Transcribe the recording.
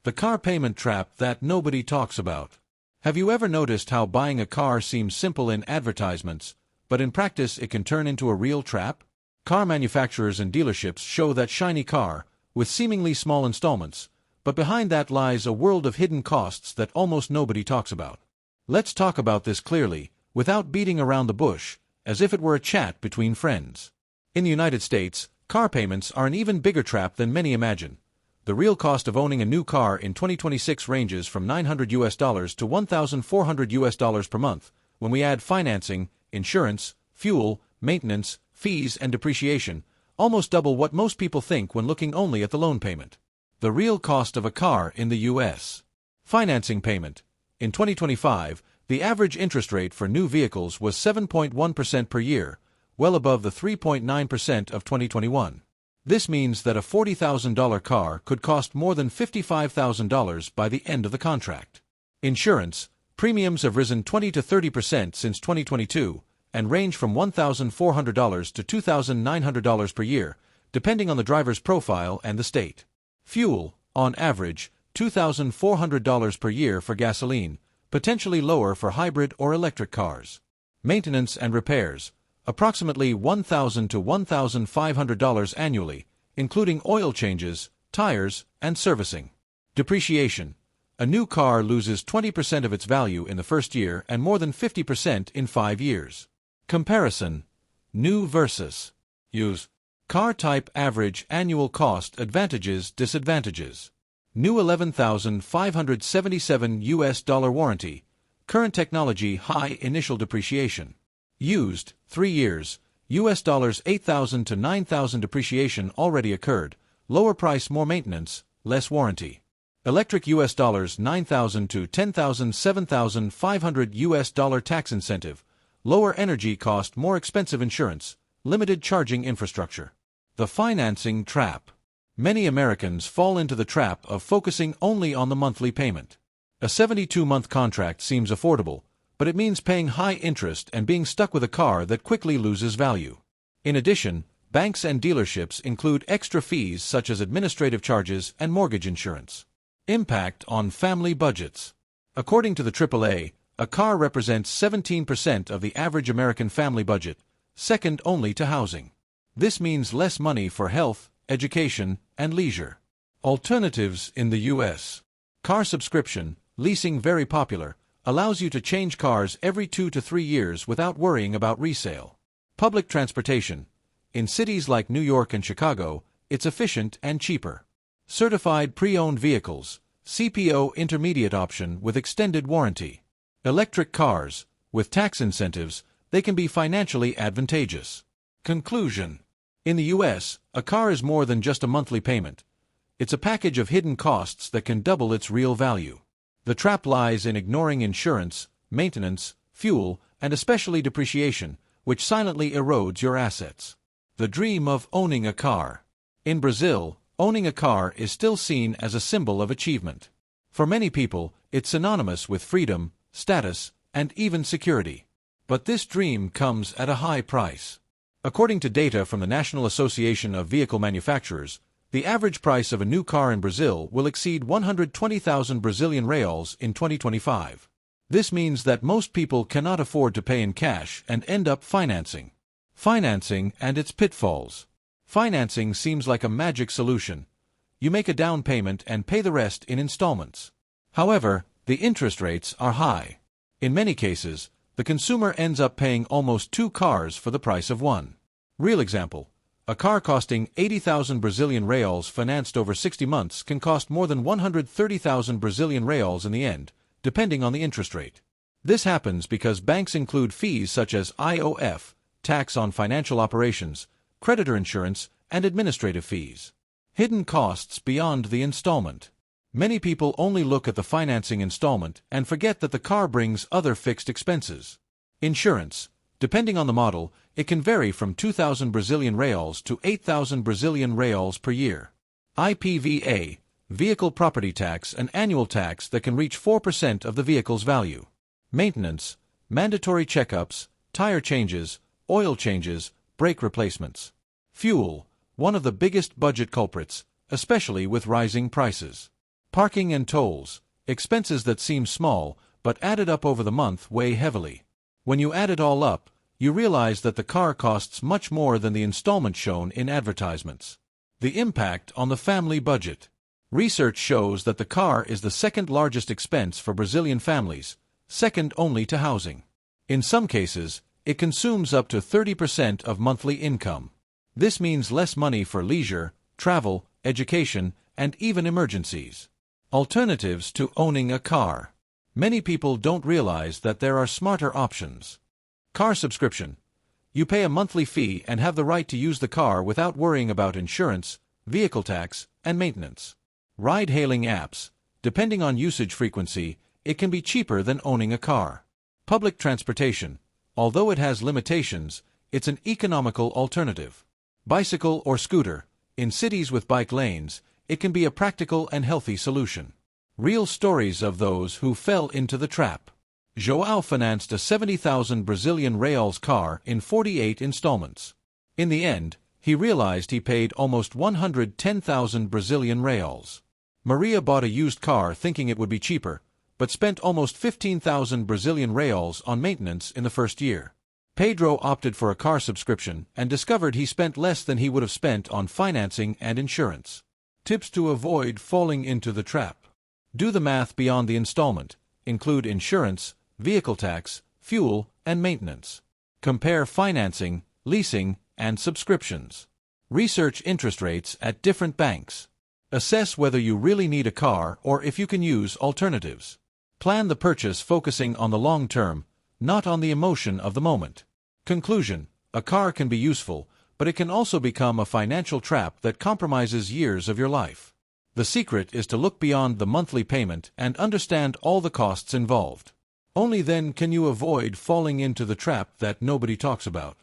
The car payment trap that nobody talks about. Have you ever noticed how buying a car seems simple in advertisements, but in practice it can turn into a real trap? Car manufacturers and dealerships show that shiny car, with seemingly small installments, but behind that lies a world of hidden costs that almost nobody talks about. Let's talk about this clearly, without beating around the bush, as if it were a chat between friends. In the United States, car payments are an even bigger trap than many imagine. The real cost of owning a new car in 2026 ranges from $900 to $1,400 per month, when we add financing, insurance, fuel, maintenance, fees, and depreciation, almost double what most people think when looking only at the loan payment. The real cost of a car in the U.S. Financing payment. In 2025, the average interest rate for new vehicles was 7.1% per year, well above the 3.9% of 2021. This means that a $40,000 car could cost more than $55,000 by the end of the contract. Insurance. Premiums have risen 20 to 30% since 2022 and range from $1,400 to $2,900 per year, depending on the driver's profile and the state. Fuel. On average, $2,400 per year for gasoline, potentially lower for hybrid or electric cars. Maintenance and repairs. Approximately $1,000 to $1,500 annually, including oil changes, tires, and servicing. Depreciation. A new car loses 20% of its value in the first year and more than 50% in 5 years. Comparison. New versus used. Car type average annual cost advantages disadvantages. New $11,577 warranty. Current technology high initial depreciation. Used, 3 years, $8,000 to $9,000 depreciation already occurred, lower price more maintenance, less warranty. Electric $9,000 to $10,000 $7,500 tax incentive, lower energy cost more expensive insurance, limited charging infrastructure. The financing trap. Many Americans fall into the trap of focusing only on the monthly payment. A 72-month contract seems affordable, but it means paying high interest and being stuck with a car that quickly loses value. In addition, banks and dealerships include extra fees such as administrative charges and mortgage insurance. Impact on family budgets. According to the AAA, a car represents 17% of the average American family budget, second only to housing. This means less money for health, education, and leisure. Alternatives in the U.S. Car subscription, leasing very popular, allows you to change cars every 2 to 3 years without worrying about resale. Public transportation. In cities like New York and Chicago, it's efficient and cheaper. Certified pre-owned vehicles, CPO intermediate option with extended warranty. Electric cars, with tax incentives, they can be financially advantageous. Conclusion. In the U.S., a car is more than just a monthly payment. It's a package of hidden costs that can double its real value. The trap lies in ignoring insurance, maintenance, fuel, and especially depreciation, which silently erodes your assets. The dream of owning a car. In Brazil, owning a car is still seen as a symbol of achievement. For many people, it's synonymous with freedom, status, and even security. But this dream comes at a high price. According to data from the National Association of Vehicle Manufacturers, the average price of a new car in Brazil will exceed 120,000 Brazilian reais in 2025. This means that most people cannot afford to pay in cash and end up financing. Financing and its pitfalls. Financing seems like a magic solution. You make a down payment and pay the rest in installments. However, the interest rates are high. In many cases, the consumer ends up paying almost 2 cars for the price of one. Real example. A car costing 80,000 Brazilian reais financed over 60 months can cost more than 130,000 Brazilian reais in the end, depending on the interest rate. This happens because banks include fees such as IOF, tax on financial operations, creditor insurance, and administrative fees. Hidden costs beyond the installment. Many people only look at the financing installment and forget that the car brings other fixed expenses. Insurance. Depending on the model, it can vary from 2,000 Brazilian reais to 8,000 Brazilian reais per year. IPVA, vehicle property tax, an annual tax that can reach 4% of the vehicle's value. Maintenance, mandatory checkups, tire changes, oil changes, brake replacements. Fuel, one of the biggest budget culprits, especially with rising prices. Parking and tolls, expenses that seem small, but added up over the month weigh heavily. When you add it all up, you realize that the car costs much more than the installment shown in advertisements. The impact on the family budget. Research shows that the car is the second largest expense for Brazilian families, second only to housing. In some cases, it consumes up to 30% of monthly income. This means less money for leisure, travel, education, and even emergencies. Alternatives to owning a car. Many people don't realize that there are smarter options. Car subscription. You pay a monthly fee and have the right to use the car without worrying about insurance, vehicle tax, and maintenance. Ride-hailing apps. Depending on usage frequency, it can be cheaper than owning a car. Public transportation. Although it has limitations, it's an economical alternative. Bicycle or scooter. In cities with bike lanes, it can be a practical and healthy solution. Real stories of those who fell into the trap. João financed a 70,000 Brazilian reals car in 48 installments. In the end, he realized he paid almost 110,000 Brazilian reals. Maria bought a used car thinking it would be cheaper, but spent almost 15,000 Brazilian reals on maintenance in the first year. Pedro opted for a car subscription and discovered he spent less than he would have spent on financing and insurance. Tips to avoid falling into the trap. Do the math beyond the installment. Include insurance, vehicle tax, fuel, and maintenance. Compare financing, leasing, and subscriptions. Research interest rates at different banks. Assess whether you really need a car or if you can use alternatives. Plan the purchase focusing on the long term, not on the emotion of the moment. Conclusion: a car can be useful, but it can also become a financial trap that compromises years of your life. The secret is to look beyond the monthly payment and understand all the costs involved. Only then can you avoid falling into the trap that nobody talks about.